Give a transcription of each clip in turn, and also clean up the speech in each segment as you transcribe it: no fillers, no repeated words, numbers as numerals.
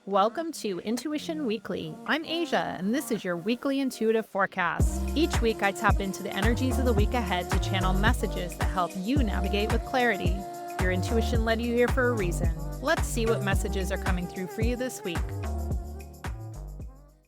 Welcome to Intuition Weekly. I'm Asia, and this is your weekly intuitive forecast. Each week, I tap into the energies of the week ahead to channel messages that help you navigate with clarity. Your intuition led you here for a reason. Let's see what messages are coming through for you this week.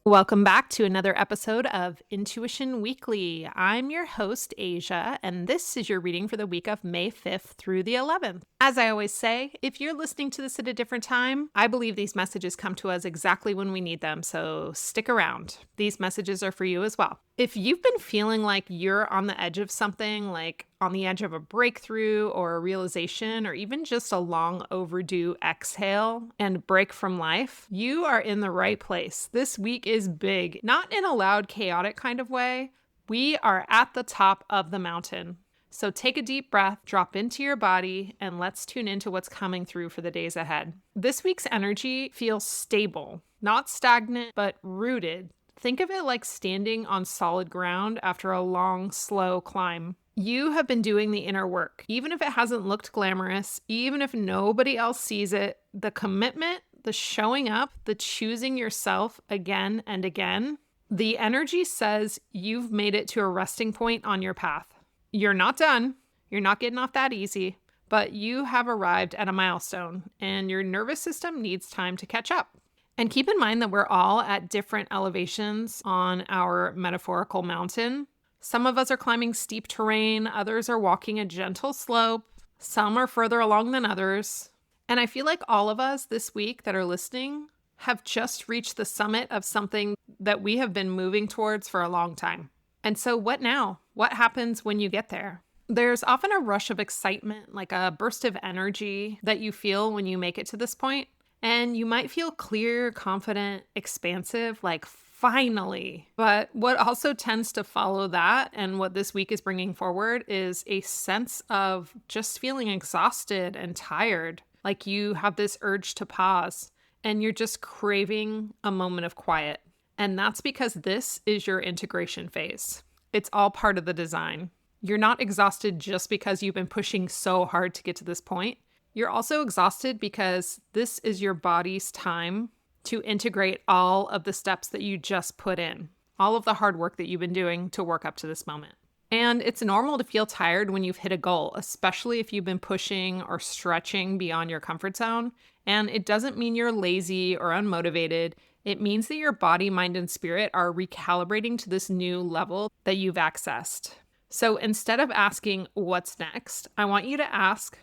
Welcome back to another episode of Intuition Weekly. I'm your host, Asia, and this is your reading for the week of May 5th through the 11th. As I always say, if you're listening to this at a different time, I believe these messages come to us exactly when we need them, so stick around. These messages are for you as well. If you've been feeling like you're on the edge of something, like on the edge of a breakthrough or a realization, or even just a long overdue exhale and break from life, you are in the right place. This week is big, not in a loud, chaotic kind of way. We are at the top of the mountain. So take a deep breath, drop into your body, and let's tune into what's coming through for the days ahead. This week's energy feels stable, not stagnant, but rooted. Think of it like standing on solid ground after a long, slow climb. You have been doing the inner work. Even if it hasn't looked glamorous, even if nobody else sees it, the commitment, the showing up, the choosing yourself again and again, the energy says you've made it to a resting point on your path. You're not done. You're not getting off that easy, but you have arrived at a milestone and your nervous system needs time to catch up. And keep in mind that we're all at different elevations on our metaphorical mountain. Some of us are climbing steep terrain, others are walking a gentle slope, some are further along than others. And I feel like all of us this week that are listening have just reached the summit of something that we have been moving towards for a long time. And so what now? What happens when you get there? There's often a rush of excitement, like a burst of energy that you feel when you make it to this point. And you might feel clear, confident, expansive, like finally. But what also tends to follow that, and what this week is bringing forward, is a sense of just feeling exhausted and tired. Like you have this urge to pause and you're just craving a moment of quiet. And that's because this is your integration phase. It's all part of the design. You're not exhausted just because you've been pushing so hard to get to this point. You're also exhausted because this is your body's time to integrate all of the steps that you just put in, all of the hard work that you've been doing to work up to this moment. And it's normal to feel tired when you've hit a goal, especially if you've been pushing or stretching beyond your comfort zone. And it doesn't mean you're lazy or unmotivated. It means that your body, mind, and spirit are recalibrating to this new level that you've accessed. So instead of asking what's next, I want you to ask,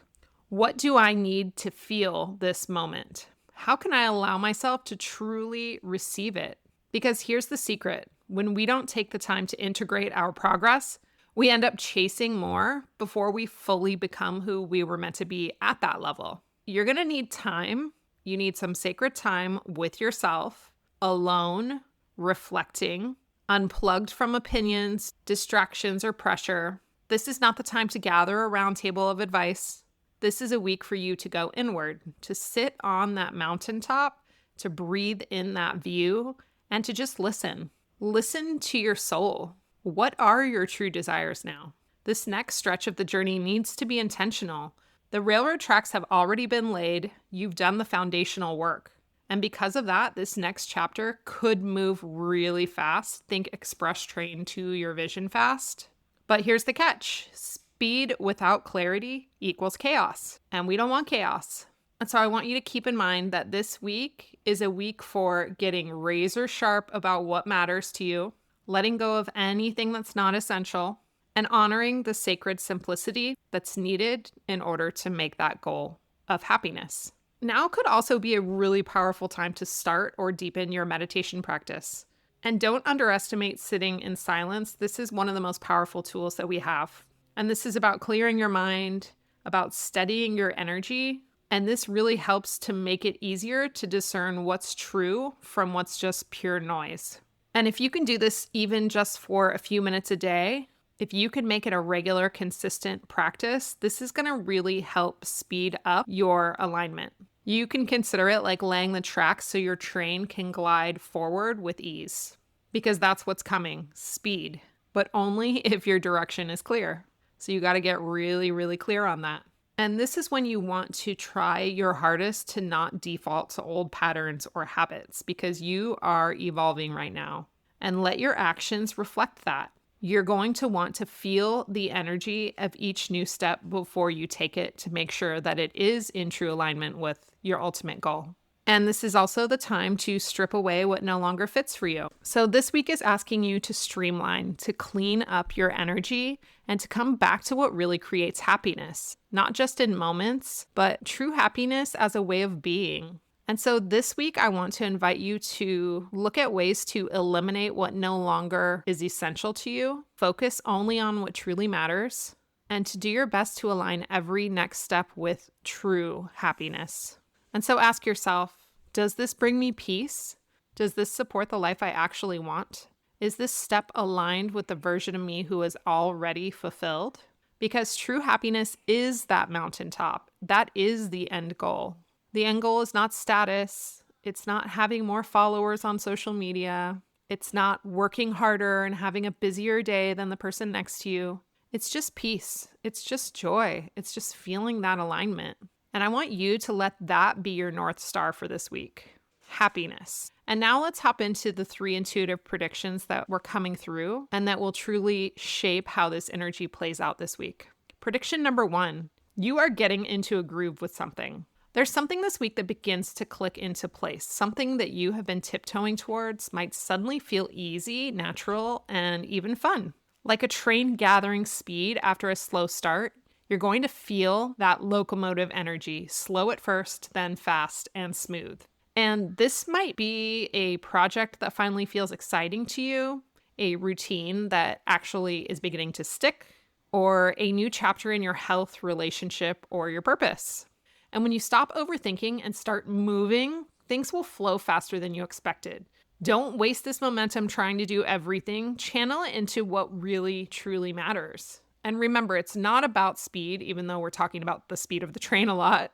what do I need to feel this moment? How can I allow myself to truly receive it? Because here's the secret. When we don't take the time to integrate our progress, we end up chasing more before we fully become who we were meant to be at that level. You're going to need time. You need some sacred time with yourself, alone, reflecting, unplugged from opinions, distractions, or pressure. This is not the time to gather a round table of advice. This is a week for you to go inward, to sit on that mountaintop, to breathe in that view, and to just listen. Listen to your soul. What are your true desires now? This next stretch of the journey needs to be intentional. The railroad tracks have already been laid. You've done the foundational work. And because of that, this next chapter could move really fast. Think express train to your vision fast. But here's the catch. Speed without clarity equals chaos, and we don't want chaos. And so I want you to keep in mind that this week is a week for getting razor sharp about what matters to you, letting go of anything that's not essential, and honoring the sacred simplicity that's needed in order to make that goal of happiness. Now could also be a really powerful time to start or deepen your meditation practice. And don't underestimate sitting in silence. This is one of the most powerful tools that we have. And this is about clearing your mind, about steadying your energy. And this really helps to make it easier to discern what's true from what's just pure noise. And if you can do this even just for a few minutes a day, if you can make it a regular, consistent practice, this is going to really help speed up your alignment. You can consider it like laying the tracks so your train can glide forward with ease. Because that's what's coming, speed. But only if your direction is clear. So you got to get really, really clear on that. And this is when you want to try your hardest to not default to old patterns or habits because you are evolving right now. And let your actions reflect that. You're going to want to feel the energy of each new step before you take it to make sure that it is in true alignment with your ultimate goal. And this is also the time to strip away what no longer fits for you. So this week is asking you to streamline, to clean up your energy, and to come back to what really creates happiness, not just in moments, but true happiness as a way of being. And so this week, I want to invite you to look at ways to eliminate what no longer is essential to you, focus only on what truly matters, and to do your best to align every next step with true happiness. And so ask yourself, does this bring me peace? Does this support the life I actually want? Is this step aligned with the version of me who is already fulfilled? Because true happiness is that mountaintop. That is the end goal. The end goal is not status. It's not having more followers on social media. It's not working harder and having a busier day than the person next to you. It's just peace. It's just joy. It's just feeling that alignment. And I want you to let that be your North Star for this week. Happiness. And now let's hop into the 3 intuitive predictions that we're coming through and that will truly shape how this energy plays out this week. Prediction number 1, you are getting into a groove with something. There's something this week that begins to click into place. Something that you have been tiptoeing towards might suddenly feel easy, natural, and even fun. Like a train gathering speed after a slow start, you're going to feel that locomotive energy, slow at first, then fast and smooth. And this might be a project that finally feels exciting to you, a routine that actually is beginning to stick, or a new chapter in your health, relationship, or your purpose. And when you stop overthinking and start moving, things will flow faster than you expected. Don't waste this momentum trying to do everything. Channel it into what really, truly matters. And remember, it's not about speed, even though we're talking about the speed of the train a lot.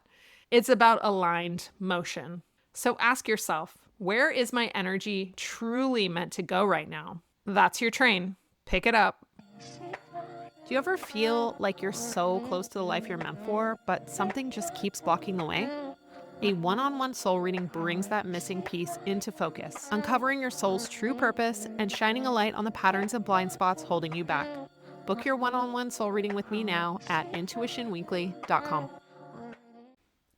It's about aligned motion. So ask yourself, where is my energy truly meant to go right now? That's your train. Pick it up. Do you ever feel like you're so close to the life you're meant for, but something just keeps blocking the way? A one-on-one soul reading brings that missing piece into focus, uncovering your soul's true purpose and shining a light on the patterns and blind spots holding you back. Book your one-on-one soul reading with me now at intuitionweekly.com.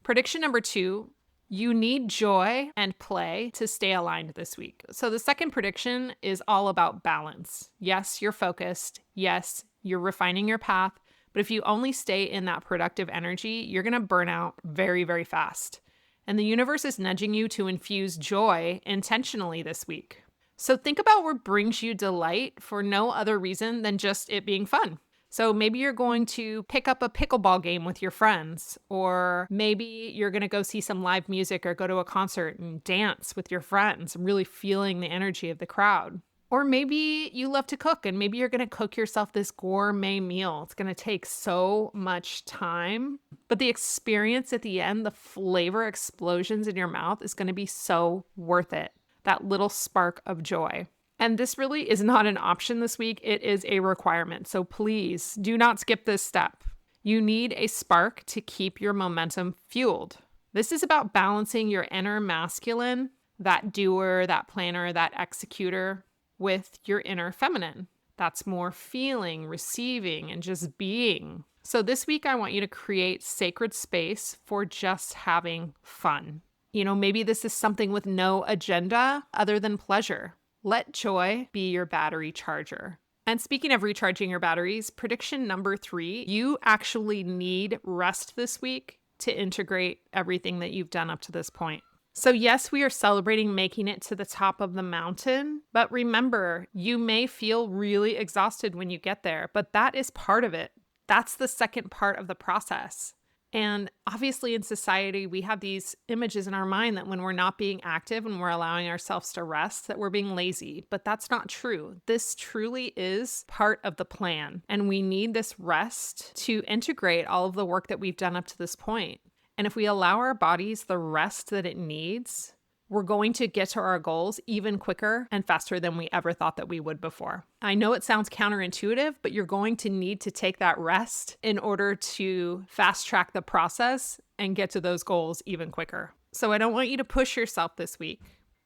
Prediction number 2, you need joy and play to stay aligned this week. So the second prediction is all about balance. Yes, you're focused. Yes, you're refining your path. But if you only stay in that productive energy, you're going to burn out very, very fast. And the universe is nudging you to infuse joy intentionally this week. So think about what brings you delight for no other reason than just it being fun. So maybe you're going to pick up a pickleball game with your friends, or maybe you're going to go see some live music or go to a concert and dance with your friends, really feeling the energy of the crowd. Or maybe you love to cook and maybe you're going to cook yourself this gourmet meal. It's going to take so much time, but the experience at the end, the flavor explosions in your mouth is going to be so worth it. That little spark of joy. And this really is not an option this week. It is a requirement. So please do not skip this step. You need a spark to keep your momentum fueled. This is about balancing your inner masculine, that doer, that planner, that executor, with your inner feminine. That's more feeling, receiving, and just being. So this week, I want you to create sacred space for just having fun. Maybe this is something with no agenda other than pleasure. Let joy be your battery charger. And speaking of recharging your batteries, prediction number 3, you actually need rest this week to integrate everything that you've done up to this point. So yes, we are celebrating making it to the top of the mountain, but remember, you may feel really exhausted when you get there, but that is part of it. That's the second part of the process. And obviously in society, we have these images in our mind that when we're not being active and we're allowing ourselves to rest, that we're being lazy, but that's not true. This truly is part of the plan. And we need this rest to integrate all of the work that we've done up to this point. And if we allow our bodies the rest that it needs, we're going to get to our goals even quicker and faster than we ever thought that we would before. I know it sounds counterintuitive, but you're going to need to take that rest in order to fast track the process and get to those goals even quicker. So I don't want you to push yourself this week.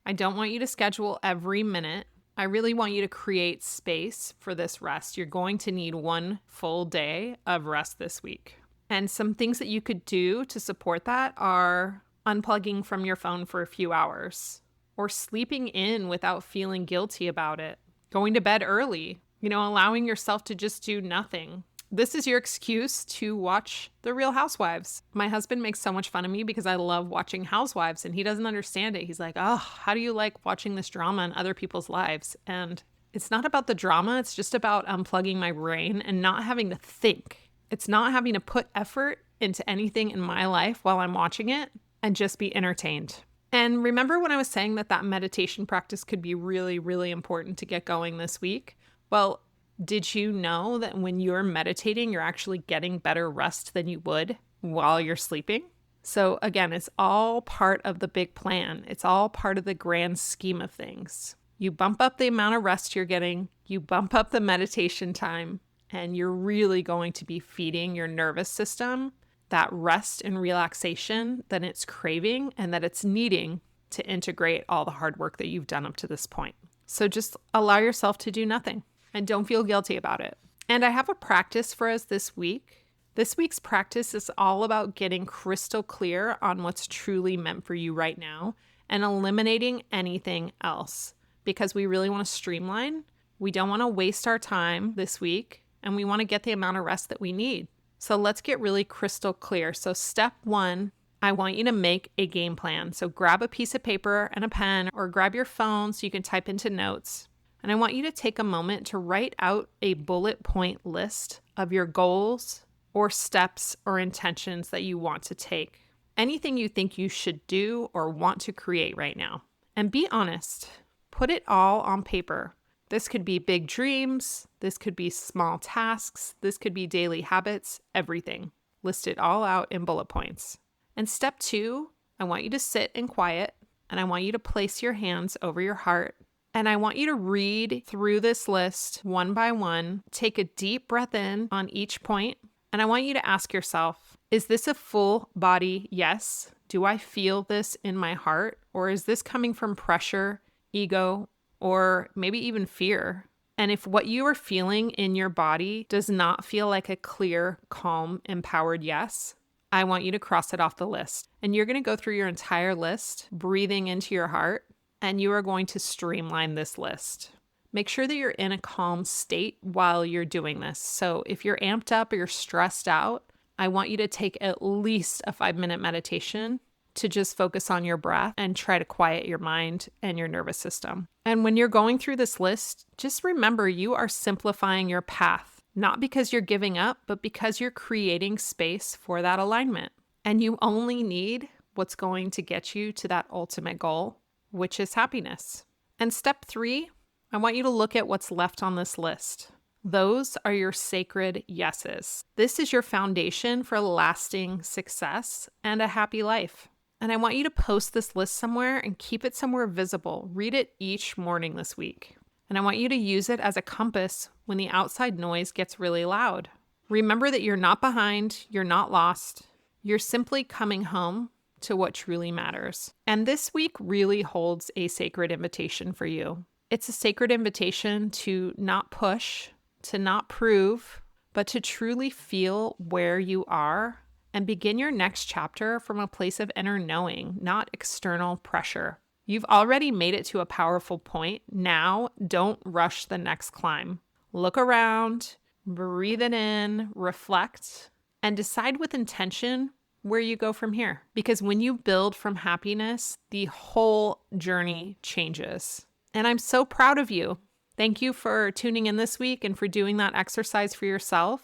I don't want you to schedule every minute. I really want you to create space for this rest. You're going to need one full day of rest this week. And some things that you could do to support that are unplugging from your phone for a few hours, or sleeping in without feeling guilty about it, going to bed early, allowing yourself to just do nothing. This is your excuse to watch The Real Housewives. My husband makes so much fun of me because I love watching Housewives, and he doesn't understand it. He's like, oh, how do you like watching this drama in other people's lives? And it's not about the drama. It's just about unplugging my brain and not having to think. It's not having to put effort into anything in my life while I'm watching it and just be entertained. And remember when I was saying that meditation practice could be really, really important to get going this week? Well, did you know that when you're meditating, you're actually getting better rest than you would while you're sleeping? So again, it's all part of the big plan. It's all part of the grand scheme of things. You bump up the amount of rest you're getting, you bump up the meditation time, and you're really going to be feeding your nervous system that rest and relaxation that it's craving and that it's needing to integrate all the hard work that you've done up to this point. So just allow yourself to do nothing. And don't feel guilty about it. And I have a practice for us this week. This week's practice is all about getting crystal clear on what's truly meant for you right now and eliminating anything else, because we really want to streamline. We don't want to waste our time this week, and we want to get the amount of rest that we need. So let's get really crystal clear. So step 1, I want you to make a game plan. So grab a piece of paper and a pen, or grab your phone so you can type into notes. And I want you to take a moment to write out a bullet point list of your goals or steps or intentions that you want to take. Anything you think you should do or want to create right now. And be honest. Put it all on paper. This could be big dreams. This could be small tasks. This could be daily habits, everything. List it all out in bullet points. And step 2, I want you to sit in quiet, and I want you to place your hands over your heart. And I want you to read through this list one by one, take a deep breath in on each point, and I want you to ask yourself, is this a full body yes? Do I feel this in my heart? Or is this coming from pressure, ego, or maybe even fear? And if what you are feeling in your body does not feel like a clear, calm, empowered yes, I want you to cross it off the list. And you're going to go through your entire list, breathing into your heart, and you are going to streamline this list. Make sure that you're in a calm state while you're doing this. So if you're amped up or you're stressed out, I want you to take at least a 5-minute meditation to just focus on your breath and try to quiet your mind and your nervous system. And when you're going through this list, just remember you are simplifying your path, not because you're giving up, but because you're creating space for that alignment. And you only need what's going to get you to that ultimate goal, which is happiness. And step 3, I want you to look at what's left on this list. Those are your sacred yeses. This is your foundation for lasting success and a happy life. And I want you to post this list somewhere and keep it somewhere visible. Read it each morning this week. And I want you to use it as a compass when the outside noise gets really loud. Remember that you're not behind, you're not lost. You're simply coming home to what truly matters. And this week really holds a sacred invitation for you. It's a sacred invitation to not push, to not prove, but to truly feel where you are and begin your next chapter from a place of inner knowing, not external pressure. You've already made it to a powerful point. Now, don't rush the next climb. Look around, breathe it in, reflect, and decide with intention where you go from here. Because when you build from happiness, the whole journey changes. And I'm so proud of you. Thank you for tuning in this week and for doing that exercise for yourself.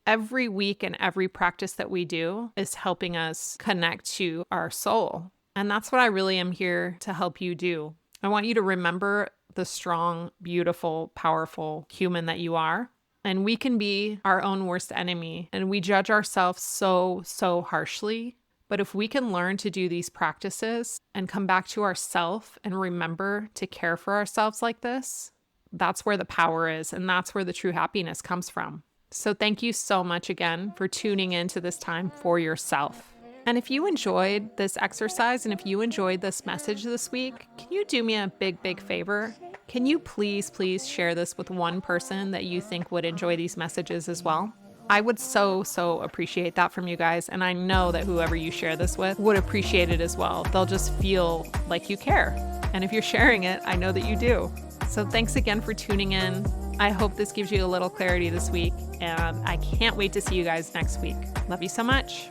Every week and every practice that we do is helping us connect to our soul. And that's what I really am here to help you do. I want you to remember the strong, beautiful, powerful human that you are. And we can be our own worst enemy. And we judge ourselves so harshly. But if we can learn to do these practices and come back to ourself and remember to care for ourselves like this, that's where the power is, and that's where the true happiness comes from. So thank you so much again for tuning into this time for yourself. And if you enjoyed this exercise and if you enjoyed this message this week, can you do me a big favor? Can you please share this with one person that you think would enjoy these messages as well? I would so appreciate that from you guys. And I know that whoever you share this with would appreciate it as well. They'll just feel like you care. And if you're sharing it, I know that you do. So thanks again for tuning in. I hope this gives you a little clarity this week. And I can't wait to see you guys next week. Love you so much.